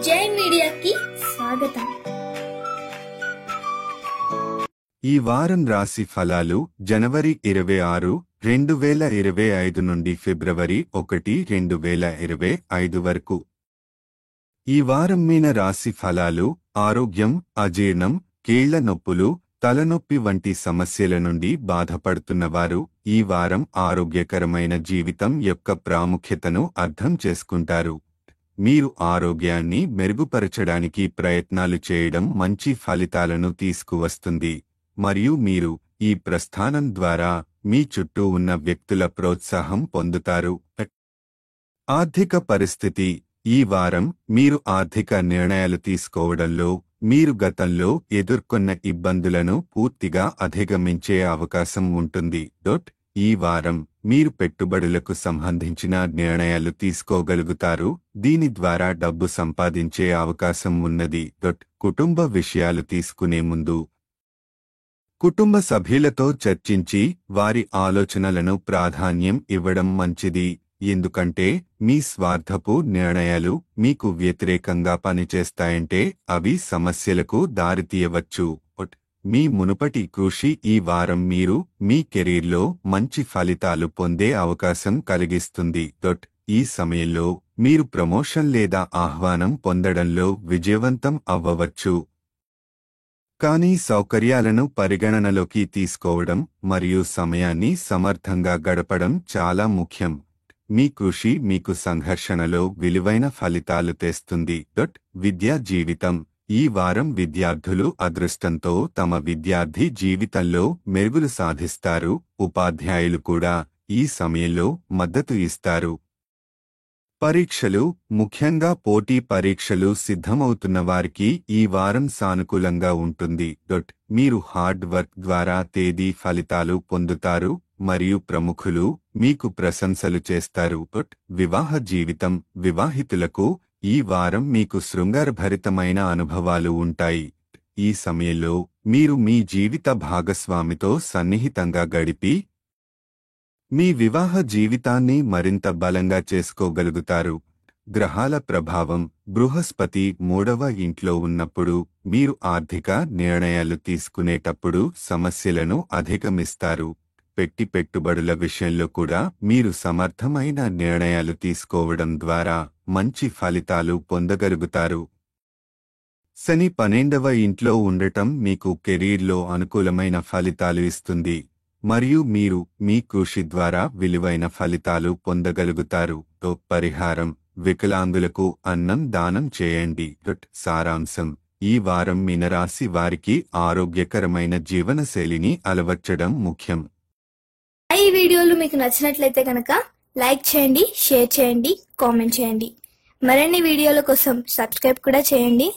జై మీడియాకి స్వాగతం. ఈ వారం రాశి ఫలాలు జనవరి 26, 2025 నుండి ఫిబ్రవరి 1, 2025 వరకు. ఈ వారం మీన రాశి ఫలాలు ఆరోగ్యం, అజీర్ణం, కీళ్ల నొప్పులు, తలనొప్పి వంటి సమస్యల నుండి బాధపడుతున్నవారు ఈ వారం ఆరోగ్యకరమైన జీవితం యొక్క ప్రాముఖ్యతను అర్థం చేసుకుంటారు. మీరు ఆరోగ్యాన్ని మెరుగుపరచడానికి ప్రయత్నాలు చేయడం మంచి ఫలితాలను తీసుకువస్తుంది మరియు మీరు ఈ ప్రస్థానం ద్వారా మీ చుట్టూ ఉన్న వ్యక్తుల ప్రోత్సాహం పొందుతారు. ఆర్థిక పరిస్థితి ఈ వారం మీరు ఆర్థిక నిర్ణయాలు తీసుకోవడంలో మీరు గతంలో ఎదుర్కొన్న ఇబ్బందులను పూర్తిగా అధిగమించే అవకాశం ఉంటుంది. ఈ వారం మీరు పెట్టుబడులకు సంబంధించిన నిర్ణయాలు తీసుకోగలుగుతారు, దీని ద్వారా డబ్బు సంపాదించే అవకాశం ఉన్నది. కుటుంబ విషయాలు తీసుకునే ముందు కుటుంబ సభ్యులతో చర్చించి వారి ఆలోచనలను ప్రాధాన్యం ఇవ్వడం మంచిది, ఎందుకంటే మీ స్వార్థపు నిర్ణయాలు మీకు వ్యతిరేకంగా పనిచేస్తాయంటే అవి సమస్యలకు దారితీయవచ్చు. మీ మునుపటి కృషి ఈ వారం మీరు మీ కెరీర్లో మంచి ఫలితాలు పొందే అవకాశం కలిగిస్తుంది. ఈ సమయంలో మీరు ప్రమోషన్ లేదా ఆహ్వానం పొందడంలో విజయవంతం అవ్వవచ్చు. కానీ సౌకర్యాలను పరిగణనలోకి తీసుకోవడం మరియు సమయాన్ని సమర్థంగా గడపడం చాలా ముఖ్యం. మీ కృషి మీకు సంఘర్షణలో విలువైన ఫలితాలు తెస్తుంది. విద్యా జీవితం ఈ వారం విద్యార్థులు అదృష్టంతో తమ విద్యార్థి జీవితంలో మెరుగులు సాధిస్తారు. ఉపాధ్యాయులు కూడా ఈ సమయంలో మద్దతు ఇస్తారు. పరీక్షలు, ముఖ్యంగా పోటీ పరీక్షలు సిద్ధమవుతున్న వారికి ఈ వారం సానుకూలంగా ఉంటుంది. మీరు హార్డ్ వర్క్ ద్వారా తేదీ ఫలితాలు పొందుతారు మరియు ప్రముఖులు మీకు ప్రశంసలు చేస్తారు. వివాహ జీవితం వివాహితులకు ఈ వారం మీకు శృంగారభరితమైన అనుభవాలు ఉంటాయి. ఈ సమయంలో మీరు మీ జీవిత భాగస్వామితో సన్నిహితంగా గడిపి మీ వివాహ జీవితాన్ని మరింత బలంగా చేసుకోగలుగుతారు. గ్రహాల ప్రభావం బృహస్పతి 3వ ఇంట్లో ఉన్నప్పుడు మీరు ఆర్థిక నిర్ణయాలు తీసుకునేటప్పుడు సమస్యలను అధిగమిస్తారు. పెట్టుబడుల విషయంలో కూడా మీరు సమర్థమైన నిర్ణయాలు తీసుకోవడం ద్వారా మంచి ఫలితాలు పొందగలుగుతారు. శని 12వ ఇంట్లో ఉండటం మీకు కెరీర్లో అనుకూలమైన ఫలితాలు ఇస్తుంది మరియు మీరు మీ కృషి ద్వారా విలువైన ఫలితాలు పొందగలుగుతారు. పరిహారం వికలాంగులకు అన్నం దానం చేయండి. సారాంశం ఈ వారం మీనరాశి వారికి ఆరోగ్యకరమైన జీవనశైలిని అలవర్చడం ముఖ్యం. ఈ వీడియోలు మీకు నచ్చినట్లయితే కనుక లైక్ చేయండి, షేర్ చేయండి, కామెంట్ చేయండి. మరిన్ని వీడియోల కోసం సబ్స్క్రైబ్ కూడా చేయండి.